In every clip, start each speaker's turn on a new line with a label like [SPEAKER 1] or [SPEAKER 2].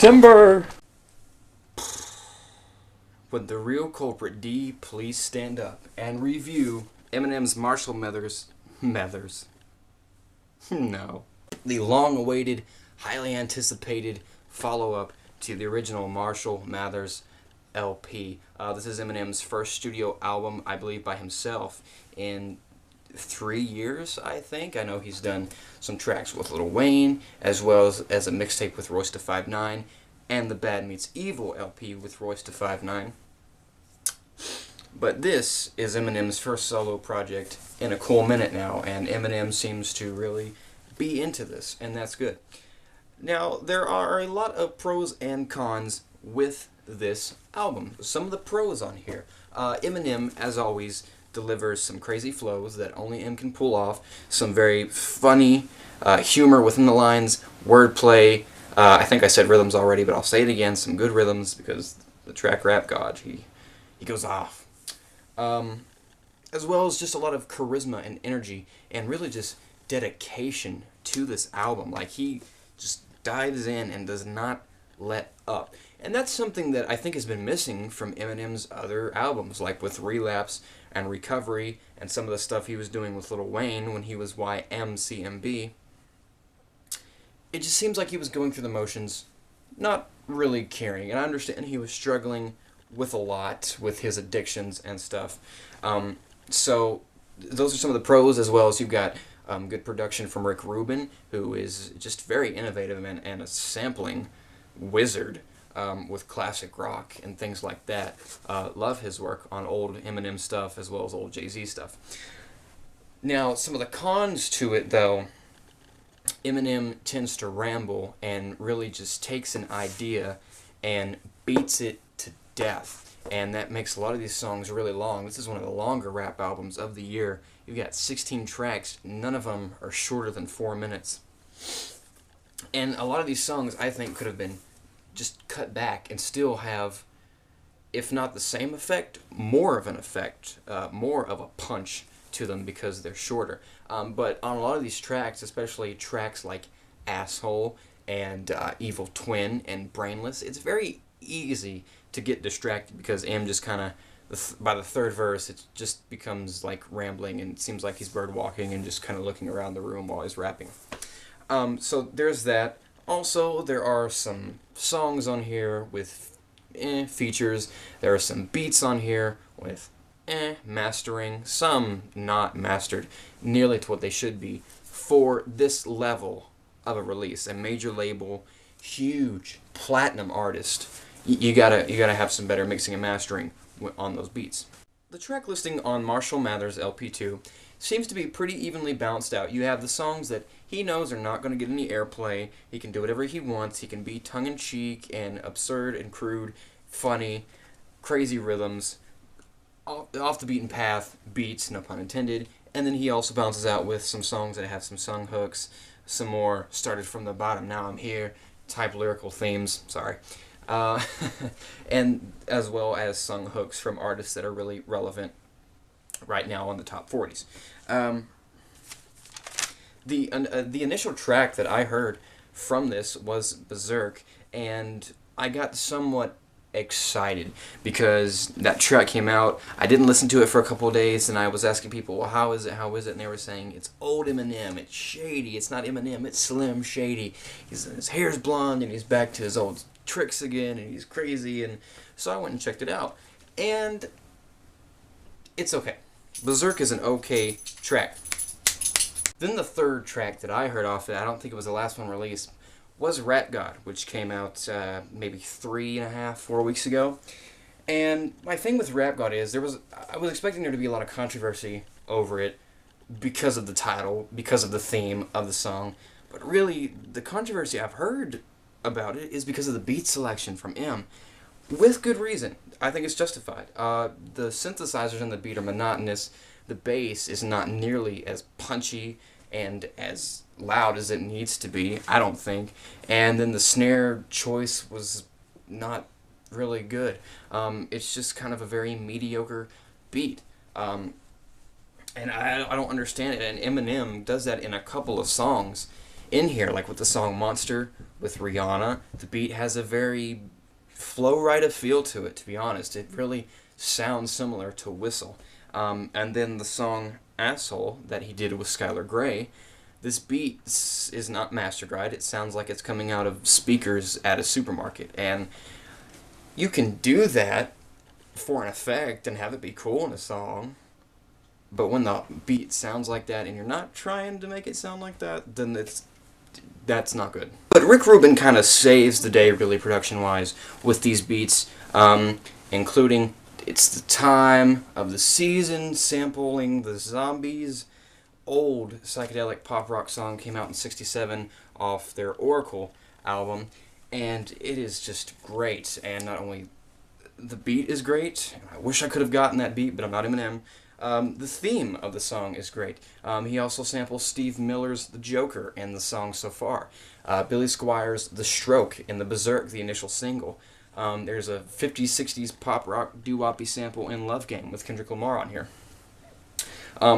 [SPEAKER 1] Timber!
[SPEAKER 2] Would the real culprit D please stand up and review Eminem's Marshall Mathers? No. The long-awaited, highly anticipated follow-up to the original Marshall Mathers LP. This is Eminem's first studio album, I believe, by himself in 3 years, I think. I know he's done some tracks with Lil Wayne, as well as a mixtape with Royce da 5'9", and the Bad Meets Evil LP with Royce da 5'9". But this is Eminem's first solo project in a cool minute now, and Eminem seems to really be into this, and that's good. Now, there are a lot of pros and cons with this album. Some of the pros on here. Eminem, as always, delivers some crazy flows that only M can pull off, some very funny humor within the lines, wordplay. I think I said rhythms already, but I'll say it again, some good rhythms, because the track rap god, he goes off. As well as just a lot of charisma and energy, and really just dedication to this album. Like, he just dives in and does not let up. And that's something that I think has been missing from Eminem's other albums, like with Relapse and Recovery, and some of the stuff he was doing with Lil Wayne when he was YMCMB. It just seems like he was going through the motions, not really caring. And I understand he was struggling with a lot with his addictions and stuff. So those are some of the pros, as well as you've got good production from Rick Rubin, who is just very innovative and a sampling wizard with classic rock and things like that. Love his work on old Eminem stuff as well as old Jay-Z stuff. Now, some of the cons to it, though, Eminem tends to ramble and really just takes an idea and beats it to death. And that makes a lot of these songs really long. This is one of the longer rap albums of the year. You've got 16 tracks. None of them are shorter than 4 minutes. And a lot of these songs, I think, could have been just cut back and still have, if not the same effect, more of an effect, more of a punch to them because they're shorter. But on a lot of these tracks, especially tracks like Asshole and Evil Twin and Brainless, it's very easy to get distracted because M just kind of, by the third verse, it just becomes like rambling and it seems like he's bird walking and just kind of looking around the room while he's rapping. So there's that. Also, there are some songs on here with features. There are some beats on here with mastering. Some not mastered nearly to what they should be for this level of a release. A major label, huge platinum artist. You gotta have some better mixing and mastering on those beats. The track listing on Marshall Mathers LP2 seems to be pretty evenly balanced out. You have the songs that he knows are not going to get any airplay. He can do whatever he wants. He can be tongue-in-cheek and absurd and crude, funny, crazy rhythms, off the beaten path beats, no pun intended. And then he also bounces out with some songs that have some sung hooks, some more started from the bottom, now I'm here type lyrical themes. Sorry. And as well as sung hooks from artists that are really relevant right now on the top 40s. The initial track that I heard from this was Berserk, and I got somewhat excited because that track came out. I didn't listen to it for a couple of days, and I was asking people, well, how is it, and they were saying, it's old Eminem, it's shady, it's not Eminem, it's Slim Shady. His hair's blonde, and he's back to his old tricks again, and he's crazy, and so I went and checked it out, and it's okay. Berserk is an okay track. Then the third track that I heard off it, I don't think it was the last one released, was Rap God, which came out maybe 3.5, 4 weeks ago. And my thing with Rap God is I was expecting there to be a lot of controversy over it because of the title, because of the theme of the song, but really the controversy I've heard about it is because of the beat selection from M, with good reason. I think it's justified. The synthesizers and the beat are monotonous. The bass is not nearly as punchy and as loud as it needs to be, I don't think. And then the snare choice was not really good. It's just kind of a very mediocre beat. And I don't understand it. And Eminem does that in a couple of songs. in here, like with the song Monster with Rihanna. The beat has a very flow rida feel to it, to be honest. It really sounds similar to Whistle. And then the song Asshole that he did with Skylar Grey, this beat is not mastered right. It sounds like it's coming out of speakers at a supermarket. And you can do that for an effect and have it be cool in a song. But when the beat sounds like that and you're not trying to make it sound like that, then that's not good. But Rick Rubin kind of saves the day, really, production-wise, with these beats, including It's the Time of the Season, sampling the Zombies' old psychedelic pop rock song, came out in '67 off their Oracle album, and it is just great. And not only the beat is great, I wish I could have gotten that beat, but I'm not Eminem. The theme of the song is great. He also samples Steve Miller's The Joker in the song so far. Billy Squires' The Stroke in the Berserk, the initial single. There's a 50s, 60s pop rock doo-woppy sample in Love Game with Kendrick Lamar on here.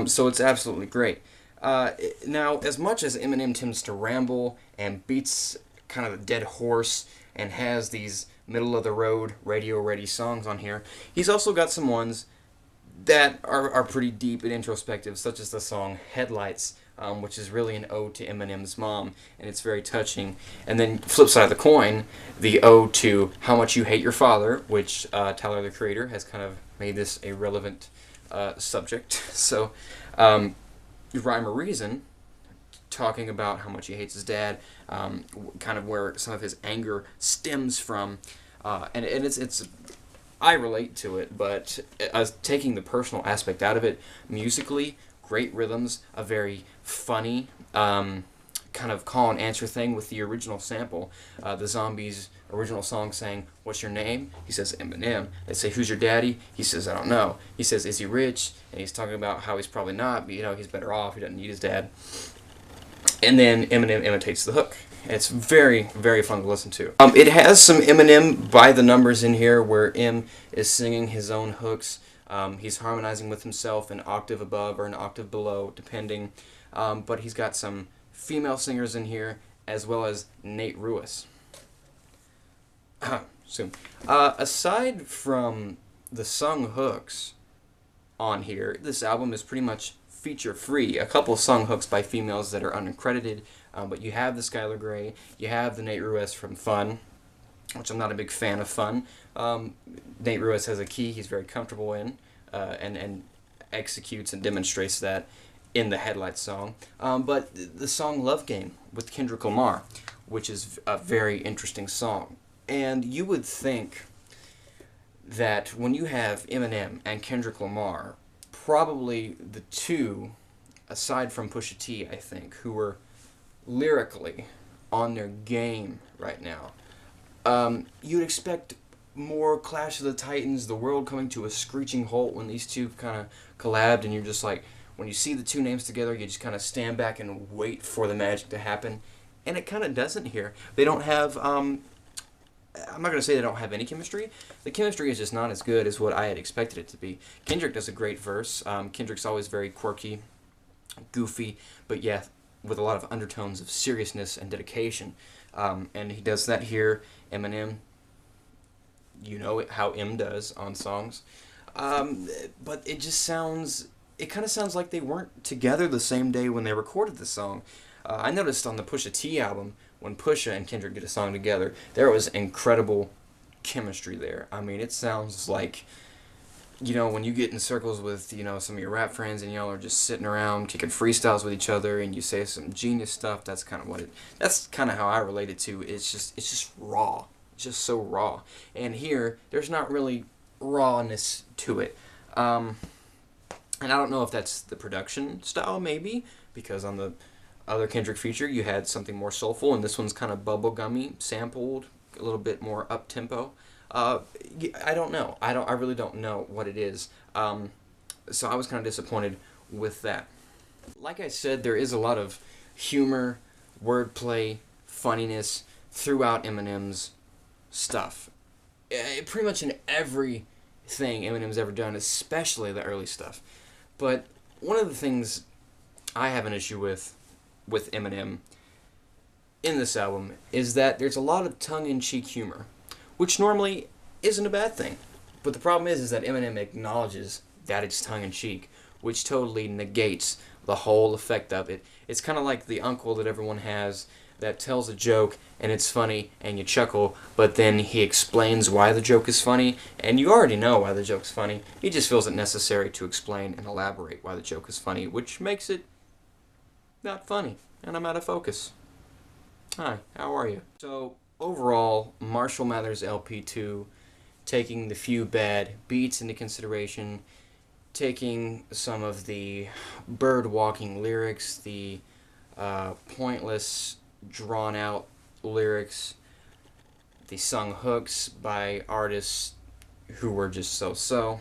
[SPEAKER 2] So it's absolutely great. Now, as much as Eminem tends to ramble and beats kind of a dead horse and has these middle-of-the-road, radio-ready songs on here, he's also got some ones that are pretty deep and introspective, such as the song Headlights, which is really an ode to Eminem's mom, and it's very touching. And then, flip side of the coin, the ode to How Much You Hate Your Father, which Tyler, the Creator, has kind of made this a relevant subject. So, Rhyme or Reason, talking about how much he hates his dad, kind of where some of his anger stems from, and it's I relate to it, but taking the personal aspect out of it, musically, great rhythms, a very funny kind of call and answer thing with the original sample. The Zombies' original song saying, "What's your name?" He says, "Eminem." They say, "Who's your daddy?" He says, "I don't know." He says, "Is he rich?" And he's talking about how he's probably not, but he's better off. He doesn't need his dad. And then Eminem imitates the hook. It's very, very fun to listen to. It has some Eminem by the numbers in here where M is singing his own hooks. He's harmonizing with himself an octave above or an octave below, depending. But he's got some female singers in here, as well as Nate Ruess. Aside from the sung hooks on here, this album is pretty much feature-free. A couple sung hooks by females that are uncredited, but you have the Skylar Grey, you have the Nate Ruess from Fun, which I'm not a big fan of Fun. Nate Ruess has a key he's very comfortable in, and executes and demonstrates that in the Headlights song. But the song Love Game with Kendrick Lamar, which is a very interesting song. And you would think that when you have Eminem and Kendrick Lamar, probably the two, aside from Pusha T, I think, who are lyrically on their game right now, you'd expect more Clash of the Titans, the world coming to a screeching halt when these two kind of collabed, and you're just like, when you see the two names together, you just kind of stand back and wait for the magic to happen, and it kind of doesn't here. They don't have, I'm not going to say they don't have any chemistry. The chemistry is just not as good as what I had expected it to be. Kendrick does a great verse. Kendrick's always very quirky, goofy, but yeah, with a lot of undertones of seriousness and dedication. And he does that here. Eminem, you know how M does on songs. But it just sounds, it kind of sounds like they weren't together the same day when they recorded the song. I noticed on the Pusha T album, when Pusha and Kendrick did a song together, there was incredible chemistry there. I mean, it sounds like, when you get in circles with, some of your rap friends and y'all are just sitting around kicking freestyles with each other and you say some genius stuff, that's kind of how I relate it to. It's just raw. It's just so raw. And here, there's not really rawness to it. And I don't know if that's the production style, maybe, because on the other Kendrick feature, you had something more soulful, and this one's kind of bubblegummy, sampled, a little bit more up-tempo. I don't know. I really don't know what it is. So I was kind of disappointed with that. Like I said, there is a lot of humor, wordplay, funniness throughout Eminem's stuff. Pretty much in everything Eminem's ever done, especially the early stuff. But one of the things I have an issue with Eminem in this album is that there's a lot of tongue-in-cheek humor, which normally isn't a bad thing. But the problem is that Eminem acknowledges that it's tongue-in-cheek, which totally negates the whole effect of it. It's kind of like the uncle that everyone has that tells a joke and it's funny and you chuckle, but then he explains why the joke is funny, and you already know why the joke's funny. He just feels it necessary to explain and elaborate why the joke is funny, which makes it not funny, and I'm out of focus. Hi, how are you? So, overall, Marshall Mathers LP2, taking the few bad beats into consideration, taking some of the bird-walking lyrics, the pointless, drawn-out lyrics, the sung hooks by artists who were just so-so,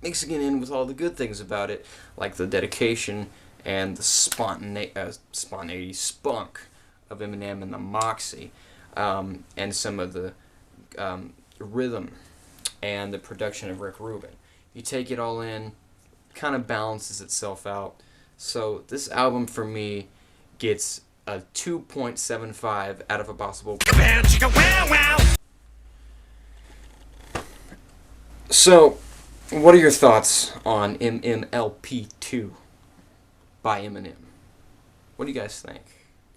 [SPEAKER 2] mixing it in with all the good things about it, like the dedication and the spontaneity, spunk of Eminem and the moxie, and some of the rhythm and the production of Rick Rubin. You take it all in, kind of balances itself out. So this album for me gets a 2.75 out of a possible. So, what are your thoughts on MMLP2 by Eminem? What do you guys think?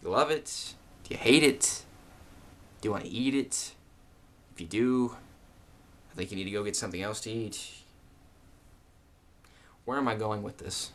[SPEAKER 2] Do you love it? Do you hate it? Do you want to eat it? If you do, I think you need to go get something else to eat. Where am I going with this?